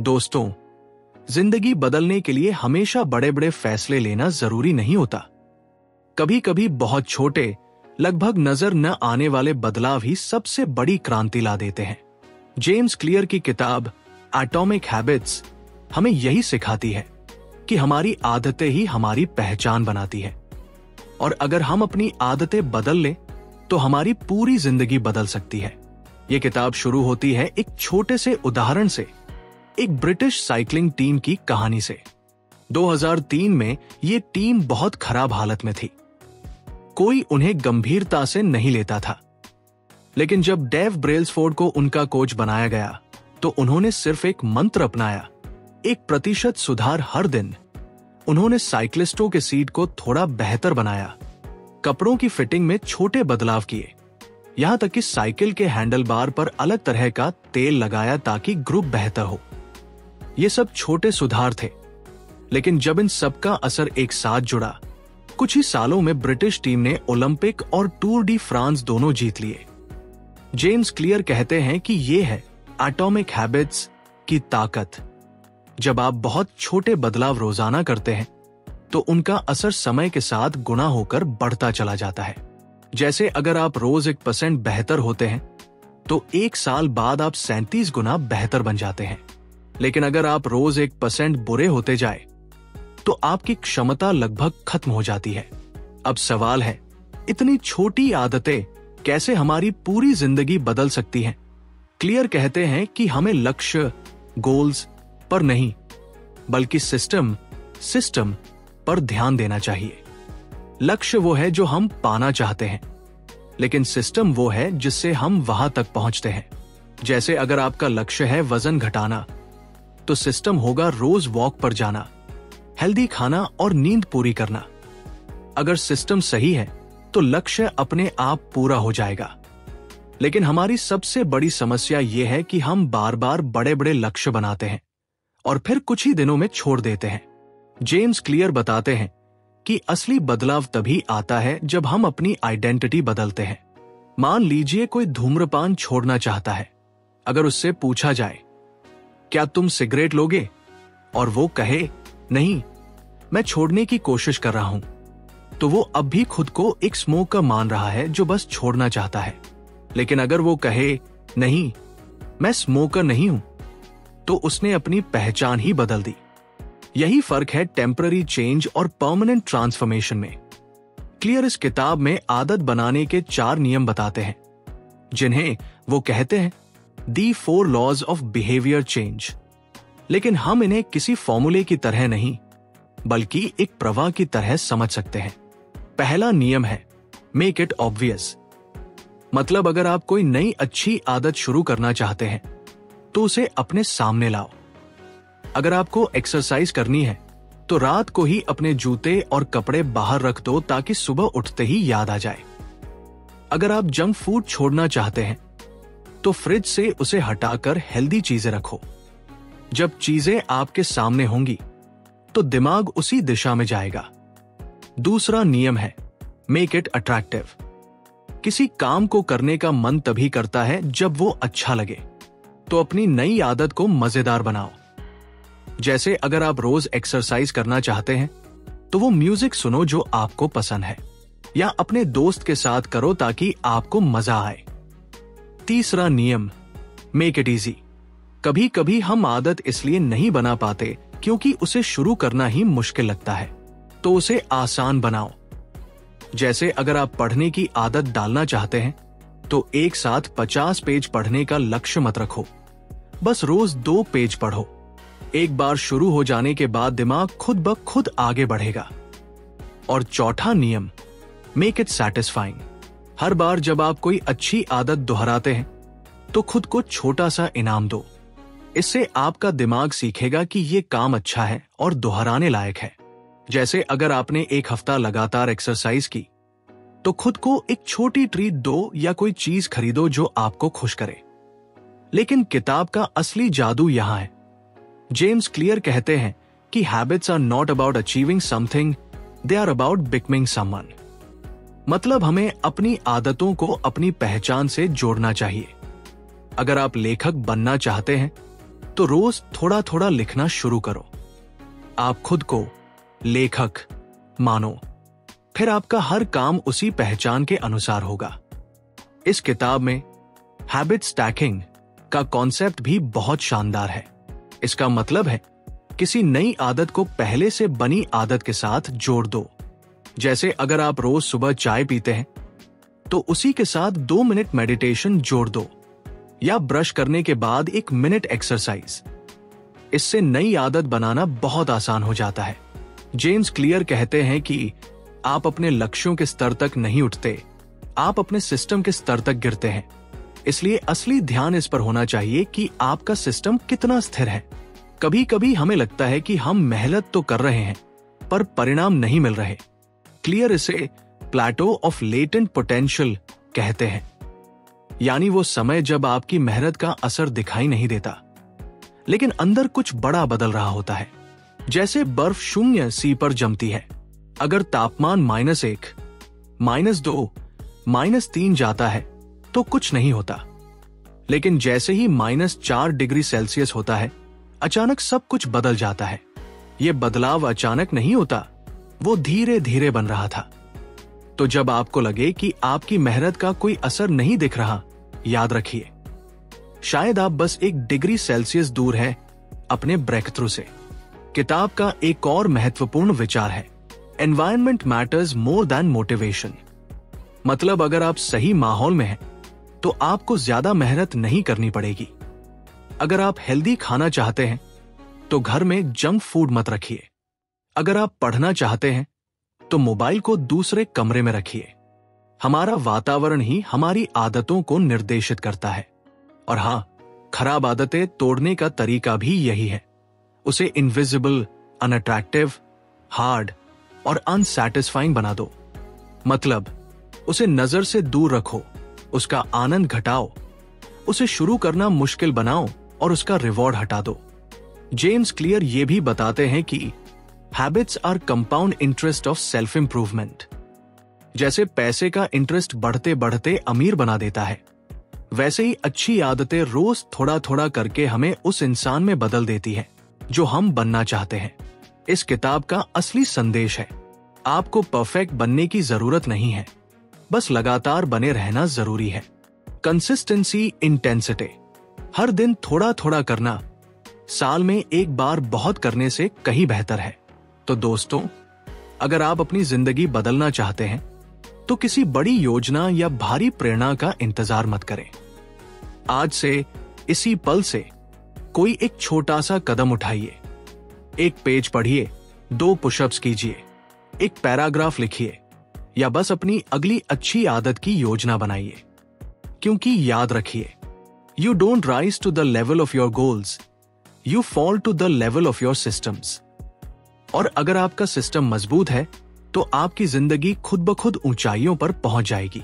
दोस्तों, जिंदगी बदलने के लिए हमेशा बड़े बड़े फैसले लेना जरूरी नहीं होता। कभी कभी बहुत छोटे, लगभग नजर न आने वाले बदलाव ही सबसे बड़ी क्रांति ला देते हैं। जेम्स क्लियर की किताब एटॉमिक हैबिट्स हमें यही सिखाती है कि हमारी आदतें ही हमारी पहचान बनाती है, और अगर हम अपनी आदतें बदल लें तो हमारी पूरी जिंदगी बदल सकती है। यह किताब शुरू होती है एक छोटे से उदाहरण से, एक ब्रिटिश साइकिलिंग टीम की कहानी से। 2003 में यह टीम बहुत खराब हालत में थी। कोई उन्हें गंभीरता से नहीं लेता था, लेकिन जब डेव ब्रेल्सफोर्ड को उनका कोच बनाया गया तो उन्होंने सिर्फ एक मंत्र अपनाया, 1% सुधार हर दिन। उन्होंने साइक्लिस्टों के सीट को थोड़ा बेहतर बनाया, कपड़ों की फिटिंग में छोटे बदलाव किए, यहां तक कि साइकिल के हैंडल बार पर अलग तरह का तेल लगाया ताकि ग्रिप बेहतर हो। ये सब छोटे सुधार थे, लेकिन जब इन सबका असर एक साथ जुड़ा, कुछ ही सालों में ब्रिटिश टीम ने ओलंपिक और टूर डी फ्रांस दोनों जीत लिए। जेम्स क्लियर कहते हैं कि ये है एटॉमिक हैबिट्स की ताकत। जब आप बहुत छोटे बदलाव रोजाना करते हैं तो उनका असर समय के साथ गुणा होकर बढ़ता चला जाता है। जैसे अगर आप रोज 1% बेहतर होते हैं तो 1 साल बाद आप 37 गुना बेहतर बन जाते हैं। लेकिन अगर आप रोज 1% बुरे होते जाए तो आपकी क्षमता लगभग खत्म हो जाती है। अब सवाल है, इतनी छोटी आदतें कैसे हमारी पूरी जिंदगी बदल सकती हैं? क्लियर कहते हैं कि हमें लक्ष्य, गोल्स पर नहीं, बल्कि सिस्टम पर ध्यान देना चाहिए। लक्ष्य वो है जो हम पाना चाहते हैं, लेकिन सिस्टम वो है जिससे हम वहां तक पहुंचते हैं। जैसे अगर आपका लक्ष्य है वजन घटाना, तो सिस्टम होगा रोज वॉक पर जाना, हेल्दी खाना और नींद पूरी करना। अगर सिस्टम सही है तो लक्ष्य अपने आप पूरा हो जाएगा। लेकिन हमारी सबसे बड़ी समस्या यह है कि हम बार बार बड़े बड़े लक्ष्य बनाते हैं और फिर कुछ ही दिनों में छोड़ देते हैं। जेम्स क्लियर बताते हैं कि असली बदलाव तभी आता है जब हम अपनी आइडेंटिटी बदलते हैं। मान लीजिए कोई धूम्रपान छोड़ना चाहता है। अगर उससे पूछा जाए, क्या तुम सिगरेट लोगे, और वो कहे नहीं, मैं छोड़ने की कोशिश कर रहा हूं, तो वो अब भी खुद को एक स्मोकर मान रहा है जो बस छोड़ना चाहता है। लेकिन अगर वो कहे नहीं, मैं स्मोकर नहीं हूं, तो उसने अपनी पहचान ही बदल दी। यही फर्क है टेम्पररी चेंज और परमानेंट ट्रांसफॉर्मेशन में। क्लियर इस किताब में आदत बनाने के 4 नियम बताते हैं, जिन्हें वो कहते हैं दी 4 लॉज ऑफ बिहेवियर चेंज। लेकिन हम इन्हें किसी फॉर्मूले की तरह नहीं, बल्कि एक प्रवाह की तरह समझ सकते हैं। पहला नियम है मेक इट ऑब्वियस। मतलब अगर आप कोई नई अच्छी आदत शुरू करना चाहते हैं तो उसे अपने सामने लाओ। अगर आपको एक्सरसाइज करनी है तो रात को ही अपने जूते और कपड़े बाहर रख दो ताकि सुबह उठते ही याद आ जाए। अगर आप जंक फूड छोड़ना चाहते हैं तो फ्रिज से उसे हटाकर हेल्दी चीजें रखो। जब चीजें आपके सामने होंगी तो दिमाग उसी दिशा में जाएगा। दूसरा नियम है मेक इट अट्रैक्टिव। किसी काम को करने का मन तभी करता है जब वो अच्छा लगे, तो अपनी नई आदत को मजेदार बनाओ। जैसे अगर आप रोज एक्सरसाइज करना चाहते हैं तो वो म्यूजिक सुनो जो आपको पसंद है, या अपने दोस्त के साथ करो ताकि आपको मजा आए। तीसरा नियम मेक इट इजी। कभी कभी हम आदत इसलिए नहीं बना पाते क्योंकि उसे शुरू करना ही मुश्किल लगता है, तो उसे आसान बनाओ। जैसे अगर आप पढ़ने की आदत डालना चाहते हैं तो एक साथ 50 पेज पढ़ने का लक्ष्य मत रखो, बस रोज 2 पेज पढ़ो। एक बार शुरू हो जाने के बाद दिमाग खुद ब खुद आगे बढ़ेगा। और चौथा नियम मेक इट सैटिस्फाइंग। हर बार जब आप कोई अच्छी आदत दोहराते हैं तो खुद को छोटा सा इनाम दो। इससे आपका दिमाग सीखेगा कि ये काम अच्छा है और दोहराने लायक है। जैसे अगर आपने 1 हफ्ता लगातार एक्सरसाइज की तो खुद को एक छोटी ट्रीट दो या कोई चीज खरीदो जो आपको खुश करे। लेकिन किताब का असली जादू यहां है। जेम्स क्लियर कहते हैं कि habits are not about achieving something, they are about becoming someone. मतलब हमें अपनी आदतों को अपनी पहचान से जोड़ना चाहिए। अगर आप लेखक बनना चाहते हैं तो रोज थोड़ा थोड़ा लिखना शुरू करो। आप खुद को लेखक मानो, फिर आपका हर काम उसी पहचान के अनुसार होगा। इस किताब में हैबिट स्टैकिंग का कॉन्सेप्ट भी बहुत शानदार है। इसका मतलब है किसी नई आदत को पहले से बनी आदत के साथ जोड़ दो। जैसे अगर आप रोज सुबह चाय पीते हैं तो उसी के साथ 2 मिनट मेडिटेशन जोड़ दो, या ब्रश करने के बाद 1 मिनट एक्सरसाइज। इससे नई आदत बनाना बहुत आसान हो जाता है। जेम्स क्लियर कहते हैं कि आप अपने लक्ष्यों के स्तर तक नहीं उठते, आप अपने सिस्टम के स्तर तक गिरते हैं। इसलिए असली ध्यान इस पर होना चाहिए कि आपका सिस्टम कितना स्थिर है। कभी कभी हमें लगता है कि हम मेहनत तो कर रहे हैं पर परिणाम नहीं मिल रहे। क्लियर इसे प्लेटो ऑफ लेटेंट पोटेंशियल कहते हैं, यानी वो समय जब आपकी मेहनत का असर दिखाई नहीं देता लेकिन अंदर कुछ बड़ा बदल रहा होता है। जैसे बर्फ 0 सी पर जमती है। अगर तापमान -1, -2, -3 जाता है तो कुछ नहीं होता, लेकिन जैसे ही -4 डिग्री सेल्सियस होता है अचानक सब कुछ बदल जाता है। यह बदलाव अचानक नहीं होता, वो धीरे धीरे बन रहा था। तो जब आपको लगे कि आपकी मेहनत का कोई असर नहीं दिख रहा, याद रखिए शायद आप बस 1 डिग्री सेल्सियस दूर हैं अपने ब्रेक थ्रू से। किताब का एक और महत्वपूर्ण विचार है, environment matters more than motivation. मतलब अगर आप सही माहौल में हैं तो आपको ज्यादा मेहनत नहीं करनी पड़ेगी। अगर आप हेल्दी खाना चाहते हैं तो घर में जंक फूड मत रखिए। अगर आप पढ़ना चाहते हैं तो मोबाइल को दूसरे कमरे में रखिए। हमारा वातावरण ही हमारी आदतों को निर्देशित करता है। और हां, खराब आदतें तोड़ने का तरीका भी यही है। उसे इनविजिबल, अनअट्रैक्टिव, हार्ड और अनसैटिस्फाइंग बना दो। मतलब उसे नजर से दूर रखो, उसका आनंद घटाओ, उसे शुरू करना मुश्किल बनाओ और उसका रिवॉर्ड हटा दो। जेम्स क्लियर ये भी बताते हैं कि habits are compound interest of self improvement. जैसे पैसे का इंटरेस्ट बढ़ते बढ़ते अमीर बना देता है, वैसे ही अच्छी आदतें रोज थोड़ा थोड़ा करके हमें उस इंसान में बदल देती है जो हम बनना चाहते हैं। इस किताब का असली संदेश है, आपको परफेक्ट बनने की जरूरत नहीं है, बस लगातार बने रहना जरूरी है। कंसिस्टेंसी, इंटेंसिटी, हर दिन थोड़ा थोड़ा करना साल में एक बार बहुत करने से कहीं बेहतर है। तो दोस्तों, अगर आप अपनी जिंदगी बदलना चाहते हैं तो किसी बड़ी योजना या भारी प्रेरणा का इंतजार मत करें। आज से, इसी पल से कोई एक छोटा सा कदम उठाइए। एक पेज पढ़िए, 2 पुशअप्स कीजिए, एक पैराग्राफ लिखिए, या बस अपनी अगली अच्छी आदत की योजना बनाइए। क्योंकि याद रखिए, you don't rise to the level of your goals, you fall to the level of your systems. और अगर आपका सिस्टम मजबूत है तो आपकी जिंदगी खुद ब खुद ऊंचाइयों पर पहुंच जाएगी।